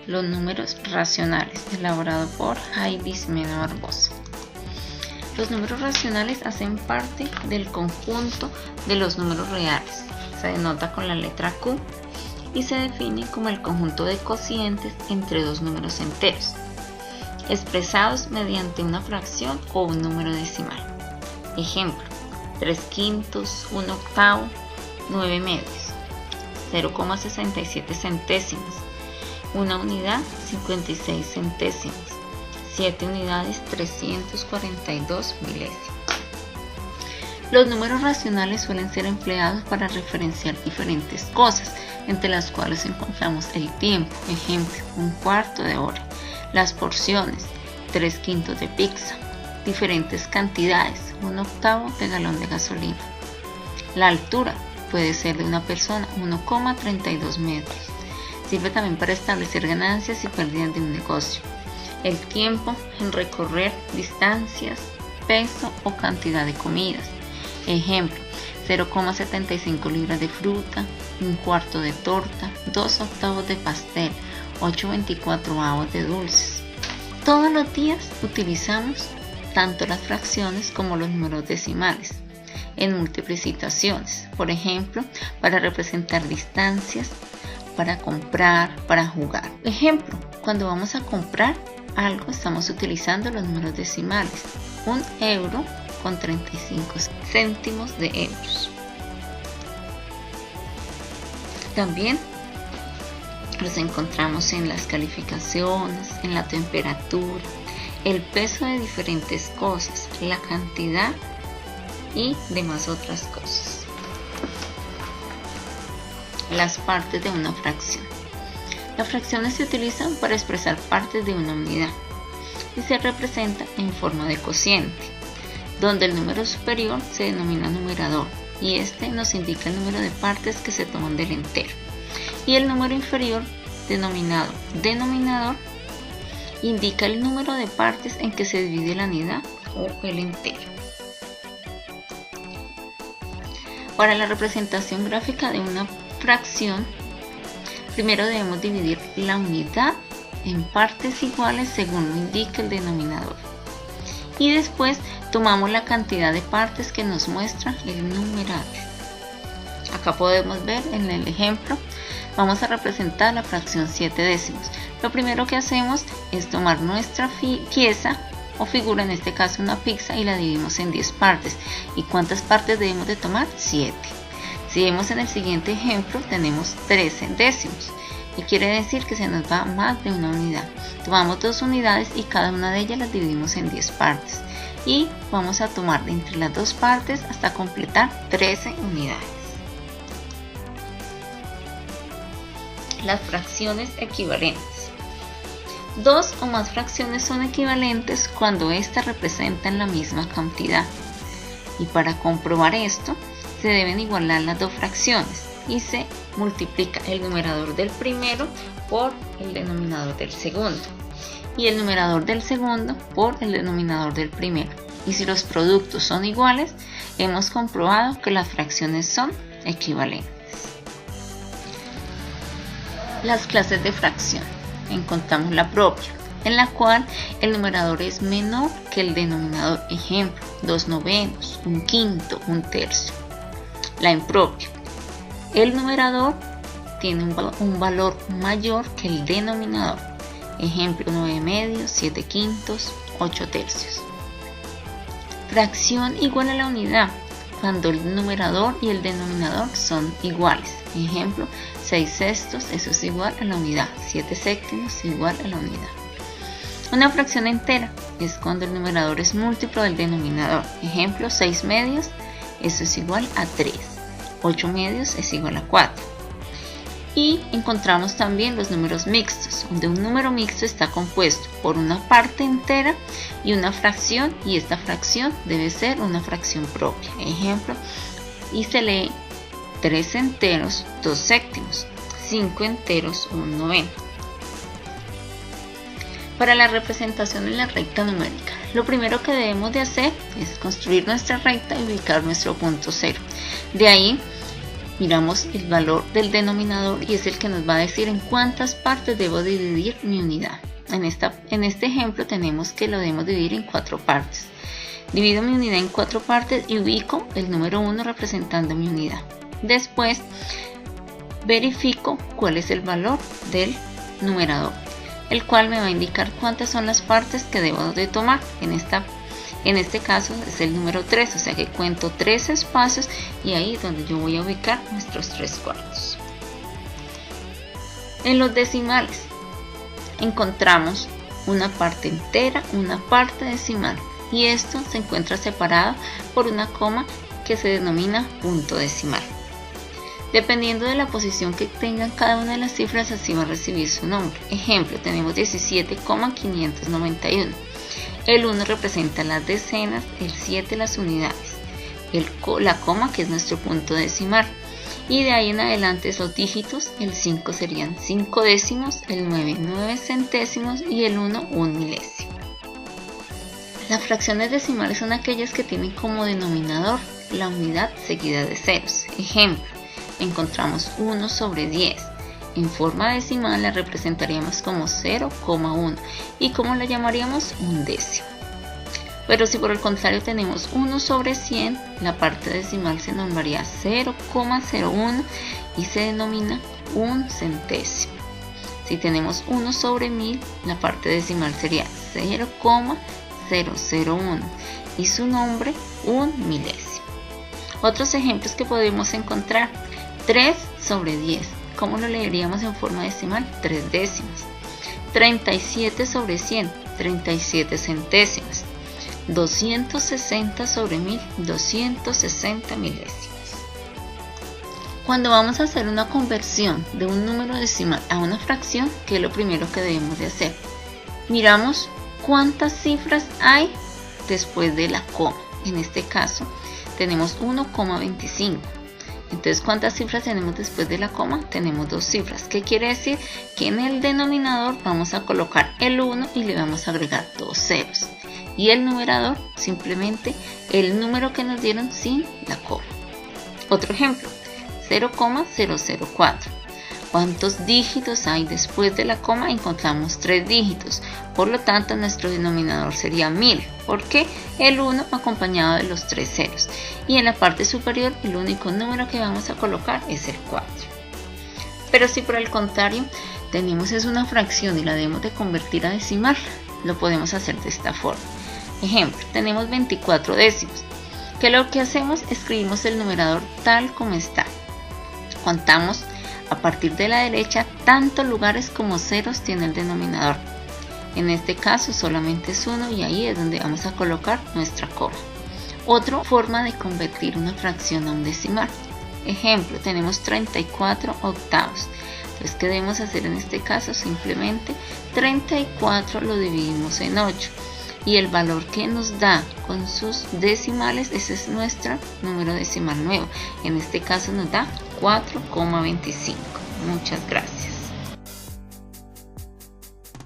los números racionales, elaborado por Jaime Mena Barbosa. Los números racionales hacen parte del conjunto de los números reales. Se denota con la letra Q y se define como el conjunto de cocientes entre dos números enteros, expresados mediante una fracción o un número decimal. Ejemplo: 3/5, 1/8, 9/2, 0,67 centésimos, 1 unidad, 56 centésimos, 7 unidades, 342 milésimos. Los números racionales suelen ser empleados para referenciar diferentes cosas, entre las cuales encontramos el tiempo, ejemplo, 1/4 de hora, las porciones, 3/5 de pizza, diferentes cantidades, 1/8 de galón de gasolina. La altura puede ser de una persona, 1,32 metros. Sirve también para establecer ganancias y pérdidas de un negocio. El tiempo en recorrer distancias, peso o cantidad de comidas. Ejemplo: 0,75 libras de fruta, 1/4 de torta, 2/8 de pastel, 8/24 de dulces. Todos los días utilizamos tanto las fracciones como los números decimales en múltiples situaciones. Por ejemplo, para representar distancias, para comprar, para jugar. Ejemplo: cuando vamos a comprar algo estamos utilizando los números decimales. 1 euro con 35 céntimos de euros. También los encontramos en las calificaciones, en la temperatura, el peso de diferentes cosas, la cantidad y demás otras cosas. Las partes de una fracción. Las fracciones se utilizan para expresar partes de una unidad y se representa en forma de cociente, donde el número superior se denomina numerador y este nos indica el número de partes que se toman del entero, y el número inferior, denominado denominador, indica el número de partes en que se divide la unidad o el entero. Para la representación gráfica de una fracción, primero debemos dividir la unidad en partes iguales según lo indica el denominador, y después tomamos la cantidad de partes que nos muestra el numerador. Acá podemos ver en el ejemplo, vamos a representar la fracción 7 décimos. Lo primero que hacemos es tomar nuestra pieza o figura, en este caso una pizza, y la dividimos en 10 partes. ¿Y cuántas partes debemos de tomar? 7. Si vemos en el siguiente ejemplo, tenemos 13 décimos. Y quiere decir que se nos va más de una unidad. Tomamos 2 unidades y cada una de ellas las dividimos en 10 partes. Y vamos a tomar de entre las 2 partes hasta completar 13 unidades. Las fracciones equivalentes. 2 o más fracciones son equivalentes cuando éstas representan la misma cantidad. Y para comprobar esto, se deben igualar las 2 fracciones y se multiplica el numerador del primero por el denominador del segundo y el numerador del segundo por el denominador del primero. Y si los productos son iguales, hemos comprobado que las fracciones son equivalentes. Las clases de fracción. Encontramos la propia, en la cual el numerador es menor que el denominador. Ejemplo: 2/9, 1/5, 1/3. La impropia. El numerador tiene un valor mayor que el denominador. Ejemplo: 9/2, 7/5, 8/3. Fracción igual a la unidad cuando el numerador y el denominador son iguales. Ejemplo: 6/6, eso es igual a la unidad. 7/7 es igual a la unidad. Una fracción entera es cuando el numerador es múltiplo del denominador. Ejemplo: 6/2, eso es igual a 3. 8/2 es igual a 4. Y encontramos también los números mixtos, donde un número mixto está compuesto por una parte entera y una fracción, y esta fracción debe ser una fracción propia. Ejemplo: y se lee 3 enteros, 2 séptimos, 5 enteros, 1/9. Para la representación en la recta numérica, lo primero que debemos de hacer es construir nuestra recta y ubicar nuestro punto cero. De ahí miramos el valor del denominador y es el que nos va a decir en cuántas partes debo dividir mi unidad. En este ejemplo tenemos que lo debemos dividir en 4 partes. Divido mi unidad en 4 partes y ubico el número 1 representando mi unidad. Después verifico cuál es el valor del numerador, el cual me va a indicar cuántas son las partes que debo de tomar. En este caso es el número 3, o sea que cuento 3 espacios y ahí es donde yo voy a ubicar nuestros 3/4. En los decimales encontramos una parte entera, una parte decimal, y esto se encuentra separado por una coma que se denomina punto decimal. Dependiendo de la posición que tengan cada una de las cifras, así va a recibir su nombre. Ejemplo, tenemos 17,591. El 1 representa las decenas, el 7 las unidades, la coma que es nuestro punto decimal, y de ahí en adelante esos dígitos. El 5 serían 5 décimos, el 9 9 centésimos y el 1 1 milésimo. Las fracciones decimales son aquellas que tienen como denominador la unidad seguida de ceros. Ejemplo, encontramos 1 sobre 10. En forma decimal la representaríamos como 0,1 y como la llamaríamos un décimo. Pero si por el contrario tenemos 1 sobre 100, la parte decimal se nombraría 0,01 y se denomina un centésimo. Si tenemos 1 sobre 1000, la parte decimal sería 0,001 y su nombre un milésimo. Otros ejemplos que podemos encontrar: 3 sobre 10. ¿Cómo lo leeríamos en forma decimal? 3 décimas. 37 sobre 100, 37 centésimas. 260 sobre 1000, 260 milésimas. Cuando vamos a hacer una conversión de un número decimal a una fracción, ¿qué es lo primero que debemos de hacer? Miramos cuántas cifras hay después de la coma. En este caso tenemos 1,25. Entonces, ¿cuántas cifras tenemos después de la coma? Tenemos 2 cifras. ¿Qué quiere decir? Que en el denominador vamos a colocar el 1 y le vamos a agregar 2 ceros. Y el numerador simplemente el número que nos dieron sin la coma. Otro ejemplo, 0,004. ¿Cuántos dígitos hay después de la coma? Encontramos 3 dígitos. Por lo tanto, nuestro denominador sería 1000, porque el 1 acompañado de los 3 ceros. Y en la parte superior, el único número que vamos a colocar es el 4. Pero si por el contrario tenemos una fracción y la debemos de convertir a decimal, lo podemos hacer de esta forma. Ejemplo, tenemos 24 décimos. ¿Qué es lo que hacemos? Escribimos el numerador tal como está. Contamos a partir de la derecha tantos lugares como ceros tiene el denominador. En este caso solamente es 1 y ahí es donde vamos a colocar nuestra coma. Otra forma de convertir una fracción a un decimal. Ejemplo, tenemos 34 octavos. Entonces, ¿qué debemos hacer en este caso? Simplemente 34 lo dividimos en 8. Y el valor que nos da con sus decimales, ese es nuestro número decimal nuevo. En este caso nos da 4,25. Muchas gracias.